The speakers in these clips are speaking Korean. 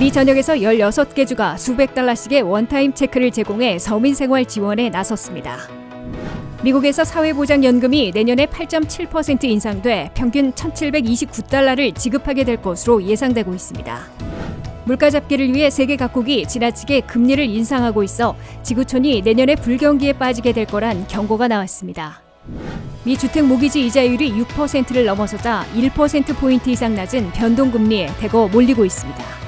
미 전역에서 16개 주가 수백 달러씩의 원타임 체크를 제공해 서민 생활 지원에 나섰습니다. 미국에서 사회보장연금이 내년에 8.7% 인상돼 평균 1,729달러를 지급하게 될 것으로 예상되고 있습니다. 물가 잡기를 위해 세계 각국이 지나치게 금리를 인상하고 있어 지구촌이 내년에 불경기에 빠지게 될 거란 경고가 나왔습니다. 미 주택 모기지 이자율이 6%를 넘어서자 1%포인트 이상 낮은 변동금리에 대거 몰리고 있습니다.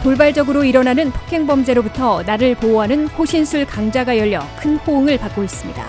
돌발적으로 일어나는 폭행 범죄로부터 나를 보호하는 호신술 강자가 열려 큰 호응을 받고 있습니다.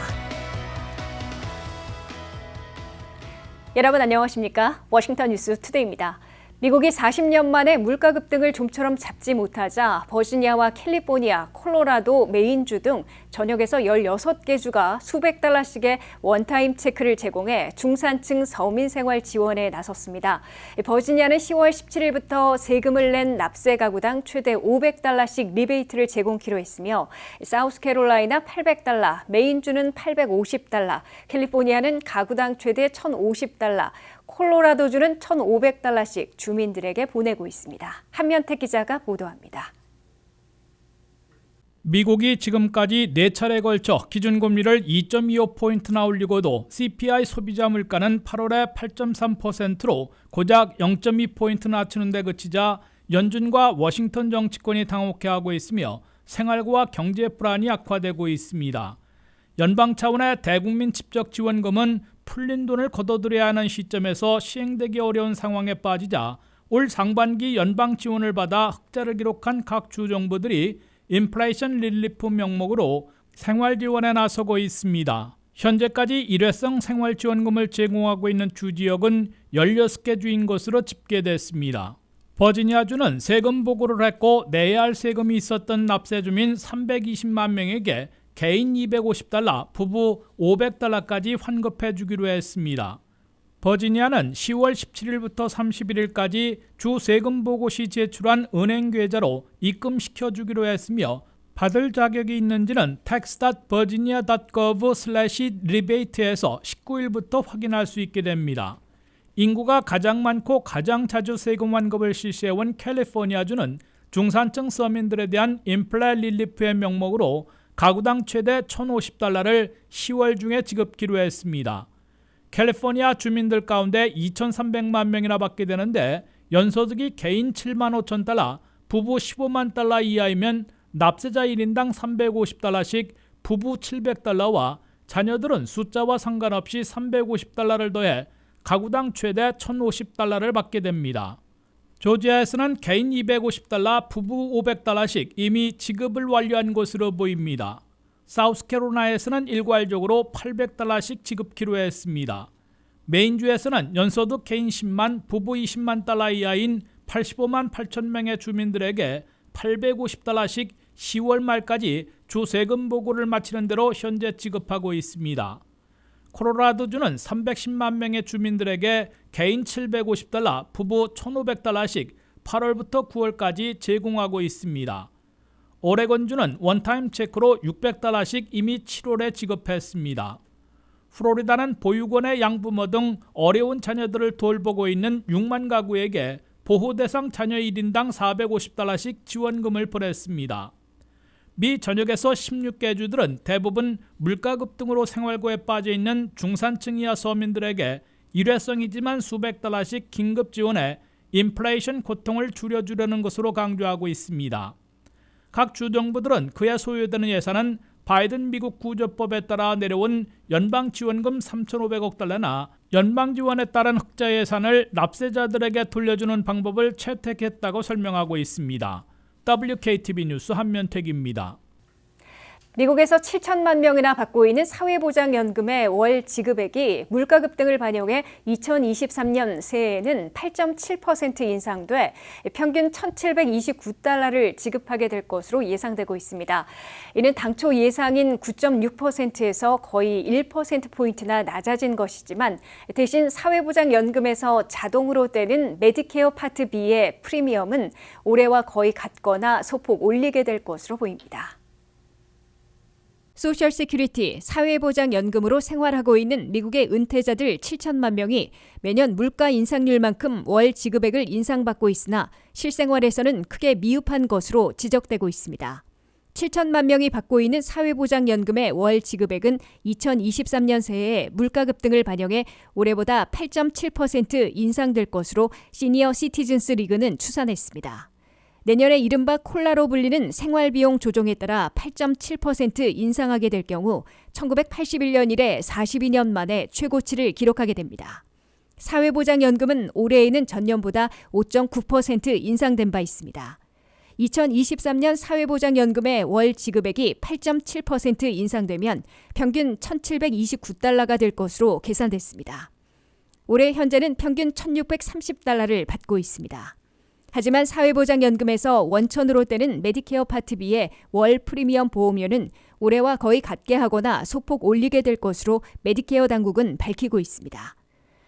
여러분 안녕하십니까? 워싱턴 뉴스 투데이입니다. 미국이 40년 만에 물가 급등을 좀처럼 잡지 못하자 버지니아와 캘리포니아, 콜로라도, 메인주 등 전역에서 16개 주가 수백 달러씩의 원타임 체크를 제공해 중산층 서민 생활 지원에 나섰습니다. 버지니아는 10월 17일부터 세금을 낸 납세 가구당 최대 500달러씩 리베이트를 제공키로 했으며 사우스캐롤라이나 800달러, 메인주는 850달러, 캘리포니아는 가구당 최대 1,050달러, 콜로라도주는 1,500달러씩 주민들에게 보내고 있습니다. 한면택 기자가 보도합니다. 미국이 지금까지 4차례에 걸쳐 기준금리를 2.25포인트나 올리고도 CPI 소비자 물가는 8월에 8.3%로 고작 0.2포인트 낮추는 데 그치자 연준과 워싱턴 정치권이 당혹해하고 있으며 생활고와 경제 불안이 악화되고 있습니다. 연방 차원의 대국민 직접 지원금은 풀린 돈을 걷어들여야 하는 시점에서 시행되기 어려운 상황에 빠지자 올 상반기 연방 지원을 받아 흑자를 기록한 각 주정부들이 인플레이션 릴리프 명목으로 생활 지원에 나서고 있습니다. 현재까지 일회성 생활 지원금을 제공하고 있는 주 지역은 16개 주인 것으로 집계됐습니다. 버지니아주는 세금 보고를 했고 내야 할 세금이 있었던 납세 주민 320만 명에게 개인 250달러, 부부 500달러까지 환급해 주기로 했습니다. 버지니아는 10월 17일부터 31일까지 주 세금 보고 시 제출한 은행 계좌로 입금시켜 주기로 했으며 받을 자격이 있는지는 tax.virginia.gov/rebate에서 19일부터 확인할 수 있게 됩니다. 인구가 가장 많고 가장 자주 세금 환급을 실시해온 캘리포니아주는 중산층 서민들에 대한 인플레 릴리프의 명목으로 가구당 최대 1,050달러를 10월 중에 지급키로 했습니다. 캘리포니아 주민들 가운데 2,300만 명이나 받게 되는데 연소득이 개인 7만 5천 달러, 부부 15만 달러 이하이면 납세자 1인당 350달러씩 부부 700달러와 자녀들은 숫자와 상관없이 350달러를 더해 가구당 최대 1,050달러를 받게 됩니다. 조지아에서는 개인 250달러, 부부 500달러씩 이미 지급을 완료한 것으로 보입니다. 사우스캐롤라이나에서는 일괄적으로 800달러씩 지급키로 했습니다. 메인주에서는 연소득 개인 10만, 부부 20만 달러 이하인 85만 8천 명의 주민들에게 850달러씩 10월 말까지 주 세금 보고를 마치는 대로 현재 지급하고 있습니다. 콜로라도주는 310만 명의 주민들에게 개인 750달러, 부부 1,500달러씩 8월부터 9월까지 제공하고 있습니다. 오레곤주는 원타임 체크로 600달러씩 이미 7월에 지급했습니다. 플로리다는 보육원의 양부모 등 어려운 자녀들을 돌보고 있는 6만 가구에게 보호대상 자녀 1인당 450달러씩 지원금을 보냈습니다. 미 전역에서 16개 주들은 대부분 물가 급등으로 생활고에 빠져있는 중산층 이하 서민들에게 일회성이지만 수백 달러씩 긴급 지원해 인플레이션 고통을 줄여주려는 것으로 강조하고 있습니다. 각 주정부들은 그에 소요되는 예산은 바이든 미국 구조법에 따라 내려온 연방지원금 3,500억 달러나 연방지원에 따른 흑자 예산을 납세자들에게 돌려주는 방법을 채택했다고 설명하고 있습니다. WKTV 뉴스 한면택입니다. 미국에서 7천만 명이나 받고 있는 사회보장연금의 월 지급액이 물가 급등을 반영해 2023년 새해에는 8.7% 인상돼 평균 1,729달러를 지급하게 될 것으로 예상되고 있습니다. 이는 당초 예상인 9.6%에서 거의 1%포인트나 낮아진 것이지만 대신 사회보장연금에서 자동으로 떼는 메디케어 파트 B의 프리미엄은 올해와 거의 같거나 소폭 올리게 될 것으로 보입니다. 소셜 세큐리티, 사회보장연금으로 생활하고 있는 미국의 은퇴자들 7천만 명이 매년 물가 인상률만큼 월 지급액을 인상받고 있으나 실생활에서는 크게 미흡한 것으로 지적되고 있습니다. 7천만 명이 받고 있는 사회보장연금의 월 지급액은 2023년 새해에 물가급 등을 반영해 올해보다 8.7% 인상될 것으로 시니어 시티즌스 리그는 추산했습니다. 내년에 이른바 콜라로 불리는 생활비용 조정에 따라 8.7% 인상하게 될 경우 1981년 이래 42년 만에 최고치를 기록하게 됩니다. 사회보장연금은 올해에는 전년보다 5.9% 인상된 바 있습니다. 2023년 사회보장연금의 월 지급액이 8.7% 인상되면 평균 1,729달러가 될 것으로 계산됐습니다. 올해 현재는 평균 1,630달러를 받고 있습니다. 하지만 사회보장연금에서 원천으로 떼는 메디케어 파트 B의 월 프리미엄 보험료는 올해와 거의 같게 하거나 소폭 올리게 될 것으로 메디케어 당국은 밝히고 있습니다.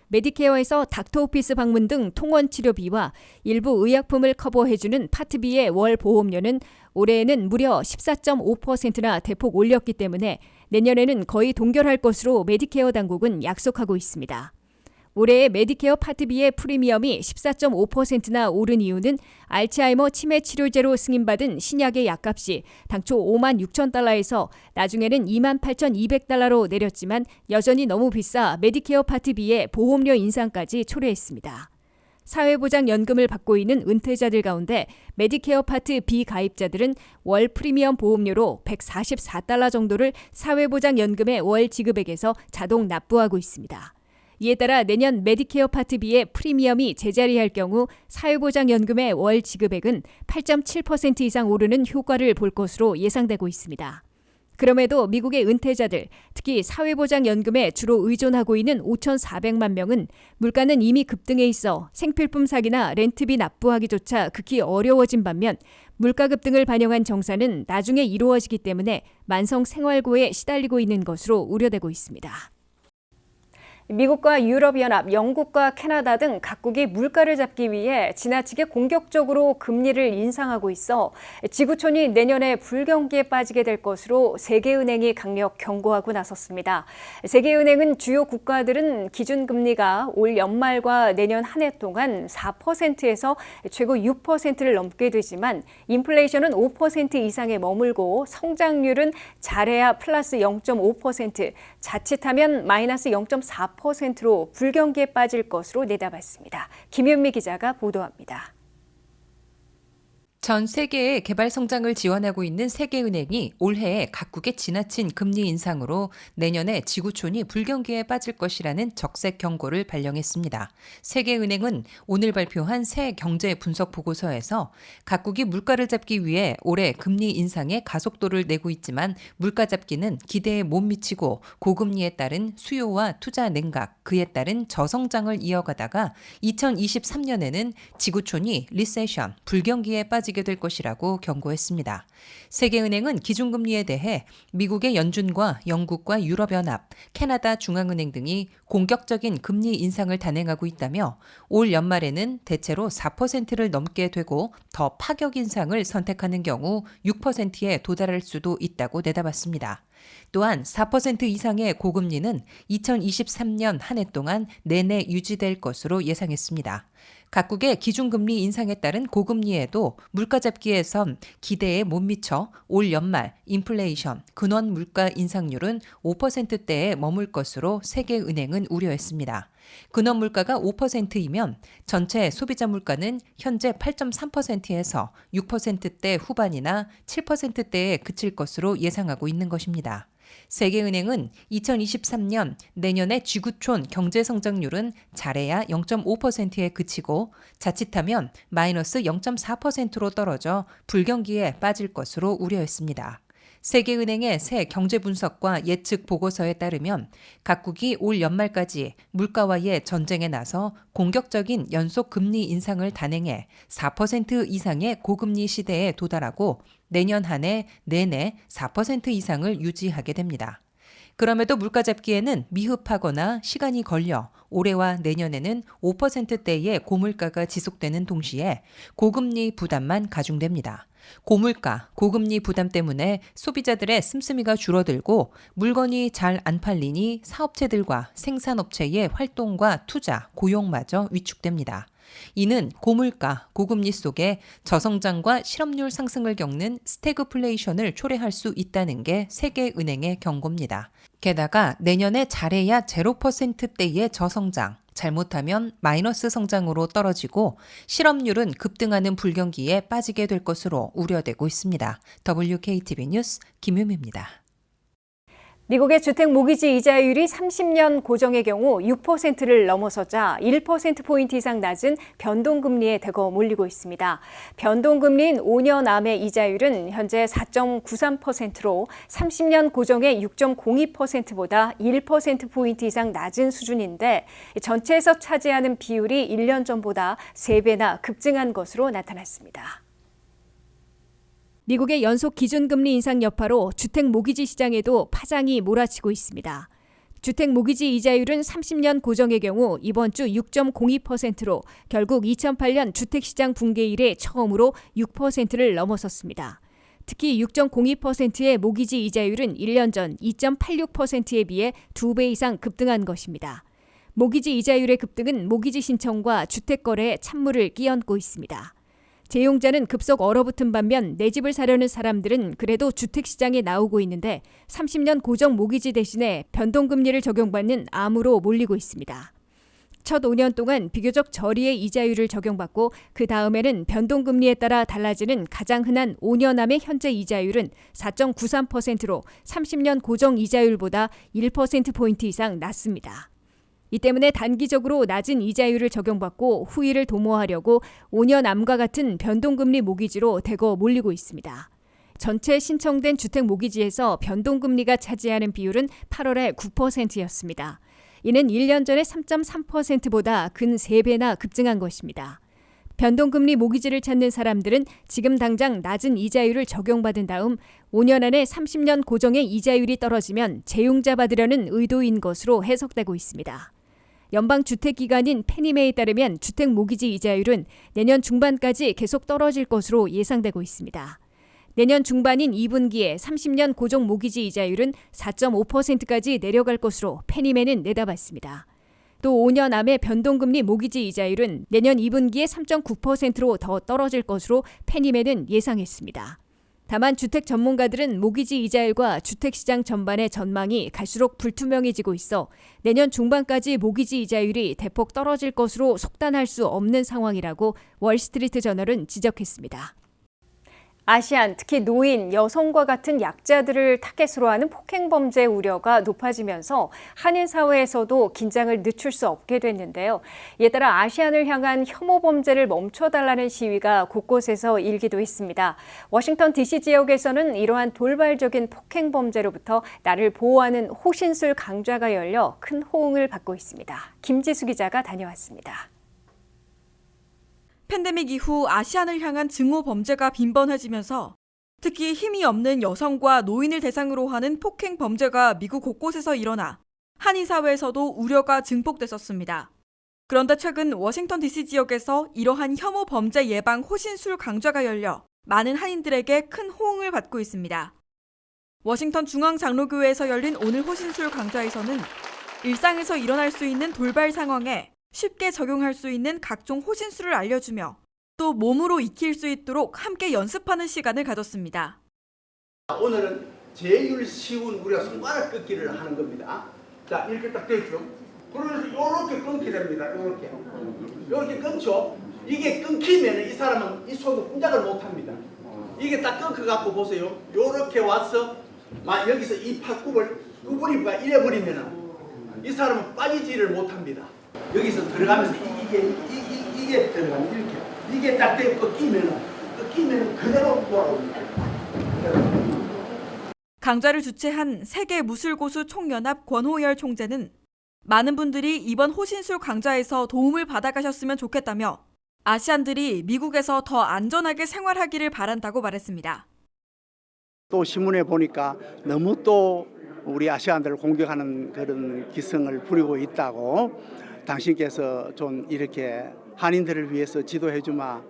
메디케어에서 닥터오피스 방문 등 통원 치료비와 일부 의약품을 커버해주는 파트 B의 월 보험료는 올해에는 무려 14.5%나 대폭 올렸기 때문에 내년에는 거의 동결할 것으로 메디케어 당국은 약속하고 있습니다. 올해의 메디케어 파트 B의 프리미엄이 14.5%나 오른 이유는 알츠하이머 치매 치료제로 승인받은 신약의 약값이 당초 5만 6천 달러에서 나중에는 2만 8,200달러로 내렸지만 여전히 너무 비싸 메디케어 파트 B의 보험료 인상까지 초래했습니다. 사회보장연금을 받고 있는 은퇴자들 가운데 메디케어 파트 B 가입자들은 월 프리미엄 보험료로 144달러 정도를 사회보장연금의 월 지급액에서 자동 납부하고 있습니다. 이에 따라 내년 메디케어 파트 B의 프리미엄이 제자리할 경우 사회보장연금의 월 지급액은 8.7% 이상 오르는 효과를 볼 것으로 예상되고 있습니다. 그럼에도 미국의 은퇴자들, 특히 사회보장연금에 주로 의존하고 있는 5,400만 명은 물가는 이미 급등해 있어 생필품 사기나 렌트비 납부하기조차 극히 어려워진 반면 물가 급등을 반영한 정산은 나중에 이루어지기 때문에 만성 생활고에 시달리고 있는 것으로 우려되고 있습니다. 미국과 유럽연합, 영국과 캐나다 등 각국이 물가를 잡기 위해 지나치게 공격적으로 금리를 인상하고 있어 지구촌이 내년에 불경기에 빠지게 될 것으로 세계은행이 강력 경고하고 나섰습니다. 세계은행은 주요 국가들은 기준금리가 올 연말과 내년 한 해 동안 4%에서 최고 6%를 넘게 되지만 인플레이션은 5% 이상에 머물고 성장률은 잘해야 플러스 0.5%, 자칫하면 마이너스 0.4%로 불경기에 빠질 것으로 내다봤습니다. 김윤미 기자가 보도합니다. 전 세계의 개발 성장을 지원하고 있는 세계은행이 올해에 각국의 지나친 금리 인상으로 내년에 지구촌이 불경기에 빠질 것이라는 적색 경고를 발령했습니다. 세계은행은 오늘 발표한 새 경제 분석 보고서에서 각국이 물가를 잡기 위해 올해 금리 인상에 가속도를 내고 있지만 물가 잡기는 기대에 못 미치고 고금리에 따른 수요와 투자 냉각, 그에 따른 저성장을 이어가다가 2023년에는 지구촌이 리세션, 불경기에 빠지게 될 것이라고 경고했습니다. 세계은행은 기준금리에 대해 미국의 연준과 영국과 유럽연합, 캐나다 중앙은행 등이 공격적인 금리 인상을 단행하고 있다며 올 연말에는 대체로 4%를 넘게 되고 더 파격 인상을 선택하는 경우 6%에 도달할 수도 있다고 내다봤습니다. 또한 4% 이상의 고금리는 2023년 한 해 동안 내내 유지될 것으로 예상했습니다. 각국의 기준금리 인상에 따른 고금리에도 물가 잡기에선 기대에 못 미쳐 올 연말 인플레이션, 근원 물가 인상률은 5%대에 머물 것으로 세계은행은 우려했습니다. 근원 물가가 5%이면 전체 소비자 물가는 현재 8.3%에서 6%대 후반이나 7%대에 그칠 것으로 예상하고 있는 것입니다. 세계은행은 2023년 내년의 지구촌 경제성장률은 잘해야 0.5%에 그치고 자칫하면 마이너스 0.4%로 떨어져 불경기에 빠질 것으로 우려했습니다. 세계은행의 새 경제분석과 예측 보고서에 따르면 각국이 올 연말까지 물가와의 전쟁에 나서 공격적인 연속 금리 인상을 단행해 4% 이상의 고금리 시대에 도달하고 내년 한 해 내내 4% 이상을 유지하게 됩니다. 그럼에도 물가 잡기에는 미흡하거나 시간이 걸려 올해와 내년에는 5%대의 고물가가 지속되는 동시에 고금리 부담만 가중됩니다. 고물가, 고금리 부담 때문에 소비자들의 씀씀이가 줄어들고 물건이 잘 안 팔리니 사업체들과 생산업체의 활동과 투자, 고용마저 위축됩니다. 이는 고물가, 고금리 속에 저성장과 실업률 상승을 겪는 스태그플레이션을 초래할 수 있다는 게 세계은행의 경고입니다. 게다가 내년에 잘해야 0%대의 저성장, 잘못하면 마이너스 성장으로 떨어지고 실업률은 급등하는 불경기에 빠지게 될 것으로 우려되고 있습니다. WKTV 뉴스 김유미입니다. 미국의 주택 모기지 이자율이 30년 고정의 경우 6%를 넘어서자 1%포인트 이상 낮은 변동금리에 대거 몰리고 있습니다. 변동금리인 5년 암의 이자율은 현재 4.93%로 30년 고정의 6.02%보다 1%포인트 이상 낮은 수준인데 전체에서 차지하는 비율이 1년 전보다 3배나 급증한 것으로 나타났습니다. 미국의 연속 기준금리 인상 여파로 주택 모기지 시장에도 파장이 몰아치고 있습니다. 주택 모기지 이자율은 30년 고정의 경우 이번 주 6.02%로 결국 2008년 주택시장 붕괴 이래 처음으로 6%를 넘어섰습니다. 특히 6.02%의 모기지 이자율은 1년 전 2.86%에 비해 2배 이상 급등한 것입니다. 모기지 이자율의 급등은 모기지 신청과 주택 거래에 찬물을 끼얹고 있습니다. 재용자는 급속 얼어붙은 반면 내 집을 사려는 사람들은 그래도 주택시장에 나오고 있는데 30년 고정 모기지 대신에 변동금리를 적용받는 암으로 몰리고 있습니다. 첫 5년 동안 비교적 저리의 이자율을 적용받고 그 다음에는 변동금리에 따라 달라지는 가장 흔한 5년암의 현재 이자율은 4.93%로 30년 고정 이자율보다 1%포인트 이상 낮습니다. 이 때문에 단기적으로 낮은 이자율을 적용받고 후위를 도모하려고 5년 암과 같은 변동금리 모기지로 대거 몰리고 있습니다. 전체 신청된 주택 모기지에서 변동금리가 차지하는 비율은 8월에 9%였습니다. 이는 1년 전의 3.3%보다 근 3배나 급증한 것입니다. 변동금리 모기지를 찾는 사람들은 지금 당장 낮은 이자율을 적용받은 다음 5년 안에 30년 고정의 이자율이 떨어지면 재용자 받으려는 의도인 것으로 해석되고 있습니다. 연방주택기관인 페니메에 따르면 주택 모기지 이자율은 내년 중반까지 계속 떨어질 것으로 예상되고 있습니다. 내년 중반인 2분기에 30년 고정 모기지 이자율은 4.5%까지 내려갈 것으로 페니메는 내다봤습니다. 또 5년 암의 변동금리 모기지 이자율은 내년 2분기에 3.9%로 더 떨어질 것으로 페니메는 예상했습니다. 다만 주택 전문가들은 모기지 이자율과 주택시장 전반의 전망이 갈수록 불투명해지고 있어 내년 중반까지 모기지 이자율이 대폭 떨어질 것으로 속단할 수 없는 상황이라고 월스트리트 저널은 지적했습니다. 아시안, 특히 노인, 여성과 같은 약자들을 타겟으로 하는 폭행범죄 우려가 높아지면서 한인 사회에서도 긴장을 늦출 수 없게 됐는데요. 이에 따라 아시안을 향한 혐오 범죄를 멈춰달라는 시위가 곳곳에서 일기도 했습니다. 워싱턴 DC 지역에서는 이러한 돌발적인 폭행범죄로부터 나를 보호하는 호신술 강좌가 열려 큰 호응을 받고 있습니다. 김지수 기자가 다녀왔습니다. 팬데믹 이후 아시안을 향한 증오 범죄가 빈번해지면서 특히 힘이 없는 여성과 노인을 대상으로 하는 폭행 범죄가 미국 곳곳에서 일어나 한인 사회에서도 우려가 증폭됐었습니다. 그런데 최근 워싱턴 DC 지역에서 이러한 혐오 범죄 예방 호신술 강좌가 열려 많은 한인들에게 큰 호응을 받고 있습니다. 워싱턴 중앙장로교회에서 열린 오늘 호신술 강좌에서는 일상에서 일어날 수 있는 돌발 상황에 쉽게 적용할 수 있는 각종 호신술을 알려주며 또 몸으로 익힐 수 있도록 함께 연습하는 시간을 가졌습니다. 오늘은 제일 쉬운 우리가 손가락 꺾기를 하는 겁니다. 자, 이렇게 딱 됐죠. 그러면서 이렇게 끊게 됩니다. 이렇게 끊죠. 이게 끊기면 이 사람은 이 손을 동작을 못 합니다. 이게 딱 끊겨갖고 보세요. 이렇게 와서 막 여기서 이 팔굽을 구부리가 이래버리면 이 사람은 빠지지를 못합니다. 여기서 들어가면서 이게 들어가면 이렇게 이게 딱 되고 꺾이면 그대로 돌아옵니다. 강좌를 주최한 세계 무술고수 총연합 권호열 총재는 많은 분들이 이번 호신술 강좌에서 도움을 받아가셨으면 좋겠다며 아시안들이 미국에서 더 안전하게 생활하기를 바란다고 말했습니다. 또 신문에 보니까 너무 또 우리 아시안들을 공격하는 그런 기승을 부리고 있다고 당신께서 좀 이렇게 한인들을 위해서 지도해 주면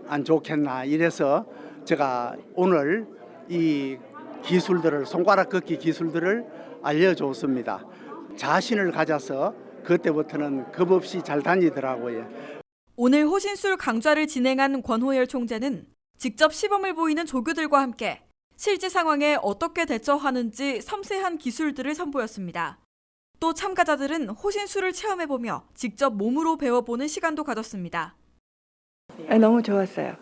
안 좋겠나 이래서 제가 오늘 이 기술들을 손가락 긋기 기술들을 알려줬습니다. 자신을 가져서 그때부터는 겁 없이 잘 다니더라고요. 오늘 호신술 강좌를 진행한 권호열 총재는 직접 시범을 보이는 조교들과 함께 실제 상황에 어떻게 대처하는지 섬세한 기술들을 선보였습니다. 또 참가자들은 호신술을 체험해보며 직접 몸으로 배워보는 시간도 가졌습니다. 너무 좋았어요.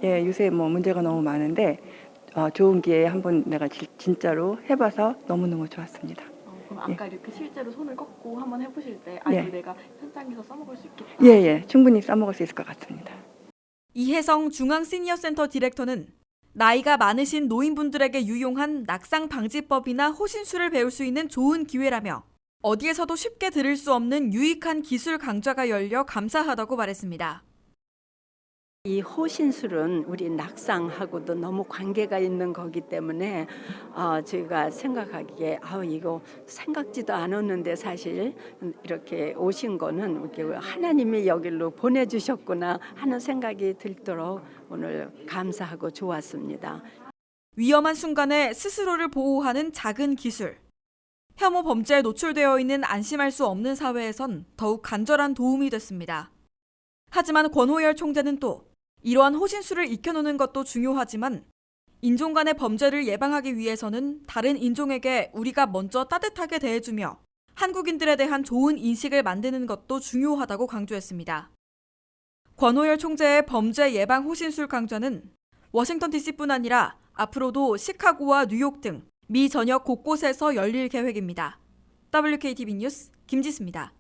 예, 요새 뭐 문제가 너무 많은데 좋은 기회에 한번 내가 진짜로 해봐서 너무너무 좋았습니다. 그럼 아까 이렇게 실제로 손을 꺾고 한번 해보실 때 예. 내가 현장에서 써먹을 수 있겠다. 예, 충분히 써먹을 수 있을 것 같습니다. 이혜성 중앙시니어센터 디렉터는 나이가 많으신 노인분들에게 유용한 낙상 방지법이나 호신술을 배울 수 있는 좋은 기회라며 어디에서도 쉽게 들을 수 없는 유익한 기술 강좌가 열려 감사하다고 말했습니다. 이 호신술은 우리 낙상하고도 너무 관계가 있는 거기 때문에 저희가 생각하기에 이거 생각지도 않았는데 사실 이렇게 오신 거는 이렇게 하나님이 여기로 보내주셨구나 하는 생각이 들도록 오늘 감사하고 좋았습니다. 위험한 순간에 스스로를 보호하는 작은 기술. 혐오 범죄에 노출되어 있는 안심할 수 없는 사회에선 더욱 간절한 도움이 됐습니다. 하지만 권호열 총재는 또 이러한 호신술을 익혀놓는 것도 중요하지만 인종 간의 범죄를 예방하기 위해서는 다른 인종에게 우리가 먼저 따뜻하게 대해주며 한국인들에 대한 좋은 인식을 만드는 것도 중요하다고 강조했습니다. 권호열 총재의 범죄 예방 호신술 강좌는 워싱턴 DC뿐 아니라 앞으로도 시카고와 뉴욕 등 미 전역 곳곳에서 열릴 계획입니다. WKTV 뉴스 김지수입니다.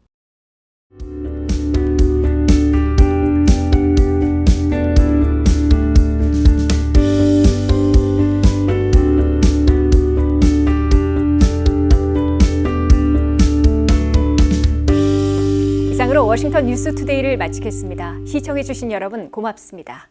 이상으로 워싱턴 뉴스투데이를 마치겠습니다. 시청해주신 여러분 고맙습니다.